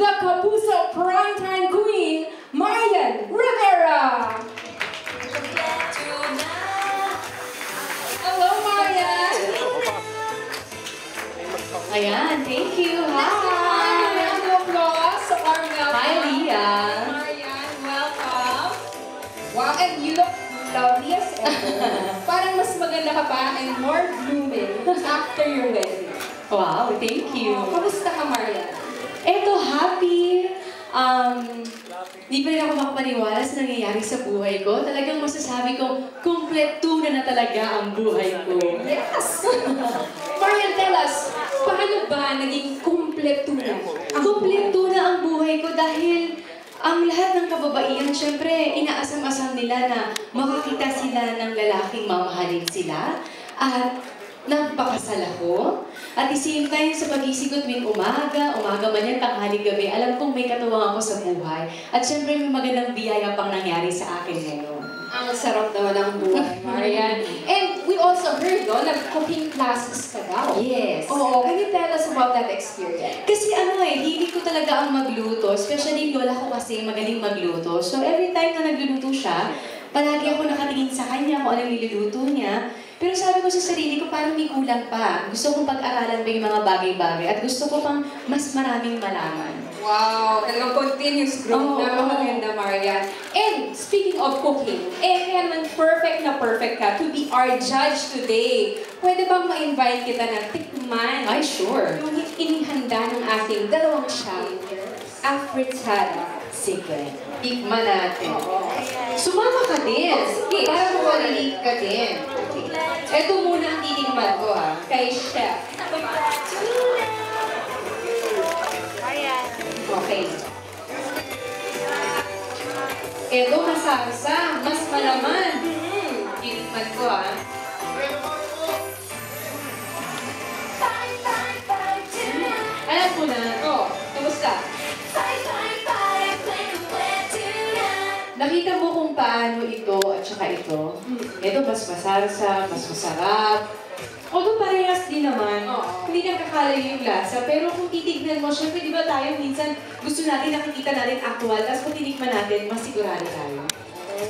the Kapuso Primetime Queen, Marian Rivera! Hello, Marian! Ayan, thank you. Hi! Round of applause sa Carmel. Hi, Leah. Marian, welcome. Wow, and you look lovely as ever. Parang mas maganda ka pa and more blooming after your wedding. Wow, thank you. Kamusta ka, Marian? Eto, happy. Di pa rin ako makapaniwala sa nangyayari sa buhay ko. Talagang masasabi ko, kumpleto na talaga ang buhay ko. Yes! Marian, tell us, paano ba naging kumpleto na? Kumpleto na ang buhay ko dahil ang lahat ng kababaihan, syempre, inaasam-asam nila na makakita sila ng lalaking mamahalin sila at nagpakasal ako. At the same time, sa pagising ko tuwing umaga man yan, tanghali gabi, alam kong may katuwang ako sa buhay. At syempre, may magandang biyaya pang nangyari sa akin ngayon. Ang sarap naman ang buhay, Marian. And we also heard, no, nag-cooking classes ka daw. Yes. Oo, can you tell us about that experience? Kasi hindi ko talaga ang magluto. Especially lola ko kasi magaling magluto. So every time na nagluluto siya, palagi ako nakatingin sa kanya kung anong niluluto niya. Pero sabi ko sa sarili ko, parang may kulang pa. Gusto kong pag-aralan pa yung mga bagay-bagay at gusto ko pang mas maraming malaman. Wow, talagang continuous growth. Napakaganda, Marian. And speaking of cooking, kaya naman perfect na perfect ka to be our judge today. Pwede bang ma-invite kita na tikman? Ay, sure. Yung inihanda ng ating dalawang chef, afritada. Sige, tikman natin. Sumama ka din. Sige, Para mawalilig ka din. Okay. Ito muna ang titikman ko, ha? Kay chef. Okay. Ito masarsa, mas malaman. Titikman ko, ha? Alam ko na. Oh, kamusta? Nakita mo kung paano ito at saka ito. Ito mas masarsa, mas masarap. Although parehas din naman, hindi nagkakalayo yung lasa. Pero kung titignan mo, syempre di ba tayo minsan gusto natin nakikita natin actual, tapos kung tinikman natin, mas sigurado tayo.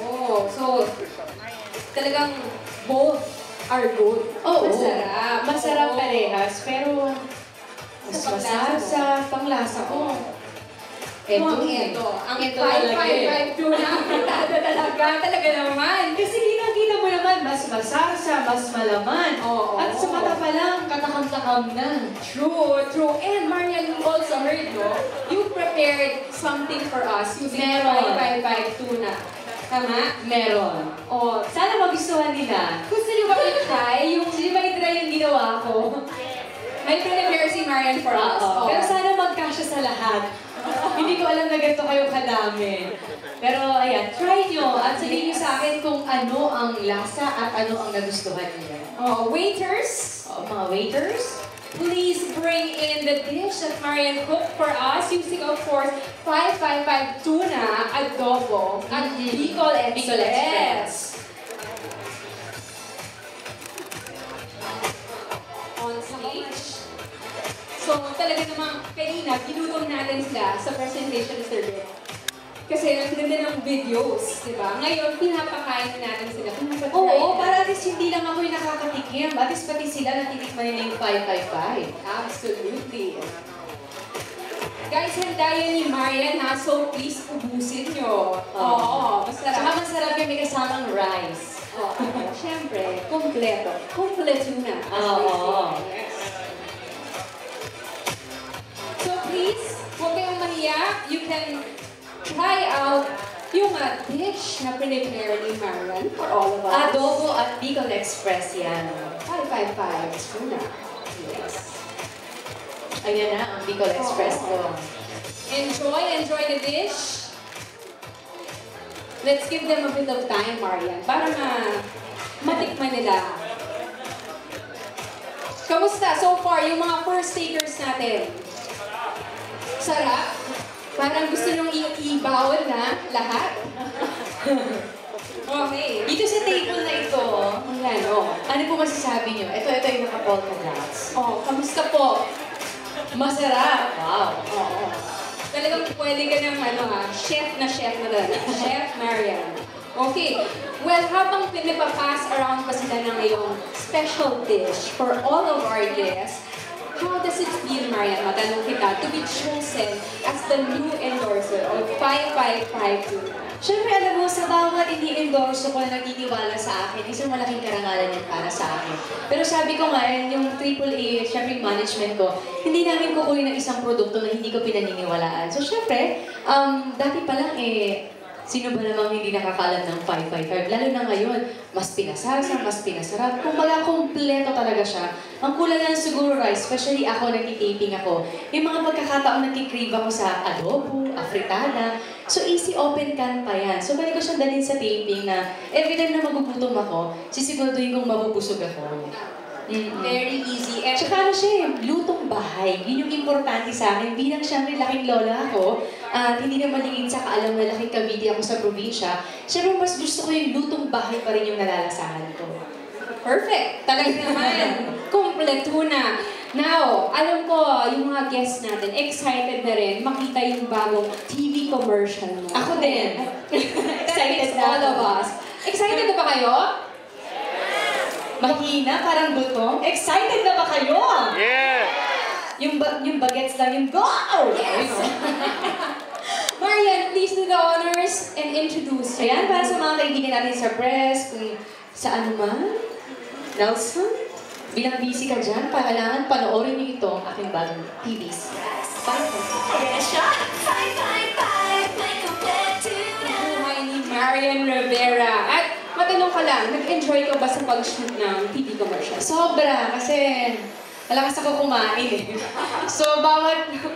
Oh, so talagang both are good. Oo. Masarap. Masarap Oo. parehas, pero mas Sa panglasa masarsa, panglasa ko. Ito, Ang ito talaga eh. 555 tuna. Talaga naman. Kasi kita mo naman, mas masarsa, mas malaman. Oo. At sa mata pa lang, katakam-takam na. True, true. And Marian, we also heard, no? You prepared something for us using Meron. 555 tuna. Tama? Meron. Oh, Sana magustuhan nila. gusto niyo ba i-try yung... Hindi ba i-try yung ginawa ko? May prepare si Marian for us. Oo. Pero sana magkasya sa lahat. Hindi ko alam na ganito kayo kadami. Pero ayan, try nyo at sabihin nyo sa akin kung ano ang lasa at ano ang nagustuhan niyo. Oh, waiters, Mga waiters, please bring in the dish that Marian cooked for us using, of course, 555 tuna adobo at Bicol Express. Bicol Express. On stage. So, talaga namang kanina, ginutom natin sila sa presentation ni Sir Ben. Kasi ang ganda ng videos, di ba? Ngayon, pinapakain natin sila. Oo, para at least hindi lang ako yung nakakatikim. At least pati sila natitikman nila yung 555. Absolutely. Guys, handa yan ni Marian ha, so please ubusin nyo. Oo, Saka masarap. masarap yung may kasamang rice. Oo, syempre, kompleto. Kompleto na. as we Oo. say. Yes. So please, huwag kayong mahiya. You can try out yung dish na prepare ni Marian for all of us. Adobo at Bicol Express yan. 555 tuna. Yes. Ayan na, ang Bicol Express ko. Enjoy the dish. Let's give them a bit of time, Marian, para matikman nila. Kamusta so far yung mga first takers natin? Sarap? Parang gusto nung i-bawal na lahat? Okay. Dito sa table na ito, Ayan, oh. ano po masasabi nyo? Ito yung naka-polka dots. Oh, kamusta po? Masarap. Wow. Oo. Talagang pwede ka ng chef na talaga. Chef Marian. Okay. Well, habang pinipapass around pa sila ng iyong special dish for all of our guests, how does it feel, Marian, matanong kita, to be chosen as the new endorser of 5552? Siyempre, alam mo, sa bawat ini-endorse ko na nagtitiwala sa akin, isang malaking karangalan yan para sa akin. Pero sabi ko nga, yung AAA, siyempre yung management ko, hindi namin kukunin ng isang produkto na hindi ko pinaniniwalaan. So siyempre, dati pa lang sino ba namang hindi nakakalam ng 555? Lalo na ngayon, mas pinasasa, mas pinasarap. Kumbaga, kompleto talaga siya. Ang kulang lang siguro, rice, especially ako, nagtitaping ako. Yung mga pagkakataong nagkikrave ako sa adobo, afritada. So, easy open can pa yan. So, pwede ko siyang dalhin sa taping na every time na magugutom ako, sisiguraduhin kong mabubusog ako. Very easy. And Tsaka lutong bahay. Yun yung importante sa akin. Bilang siyempre laking lola ako, at hindi na malingin sa kaalam na laking Cavite ako sa probinsya, siyempre mas gusto ko yung lutong bahay pa rin yung nalalasahan ko. perfect. Talaga naman. Kompleto na. Now, alam ko, yung mga guests natin, excited na rin makita yung bagong TV commercial mo. Ako din. Excited na all of us. Excited na ba kayo? Mahina, parang gutom. Excited na ba kayo? Yeah! Yung bagets lang, yung go! Yes! Marian, please do the honors and introduce you. Ayan, para sa mga kaibigan natin sa press, kung saan man, Nelson, bilang busy ka dyan, kailangan panoorin niyo ito, ang aking bagong TVs. Bye po. Buhay ni Marian Rivera. At matanong ka lang, nag-enjoy ka ba sa pag-shoot ng TV commercial? Sobra, kasi malakas ako kumain So,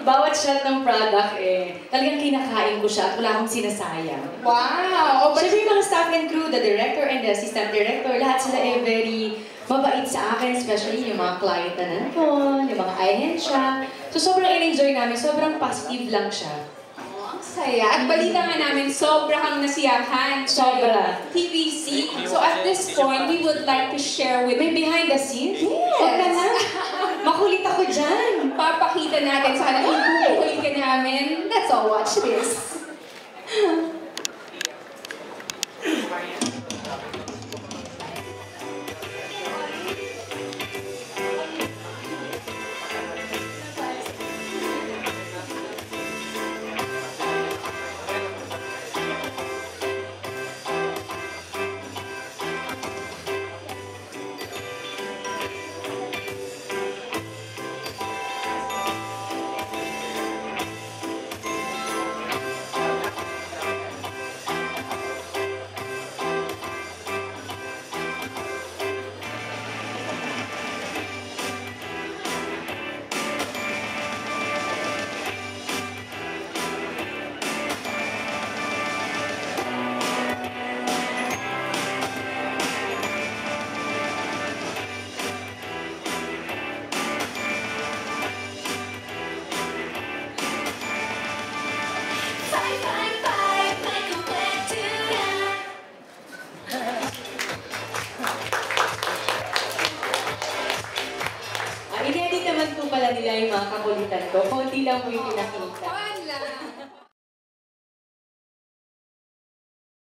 bawat shot ng product talagang kinakain ko siya at wala akong sinasayang. Wow! Siyempre yung mga staff and crew, the director and the assistant director, lahat sila very mabait sa akin, especially yung mga client na nandun, yung mga ahensya. So, sobrang in-enjoy namin, sobrang positive lang siya. Ang saya. At balita nga namin, sobra kang nasiyahan sa Sobra. TVC. So at this point, we would like to share with May behind the scenes? Yes! Huwag ka na. Makulit ako dyan. Papakita natin sa kanila, ibubuhay ka namin. Let's all watch this. In-edit naman po pala nila yung mga kakulitan ko. Konti lang po yung pinakita.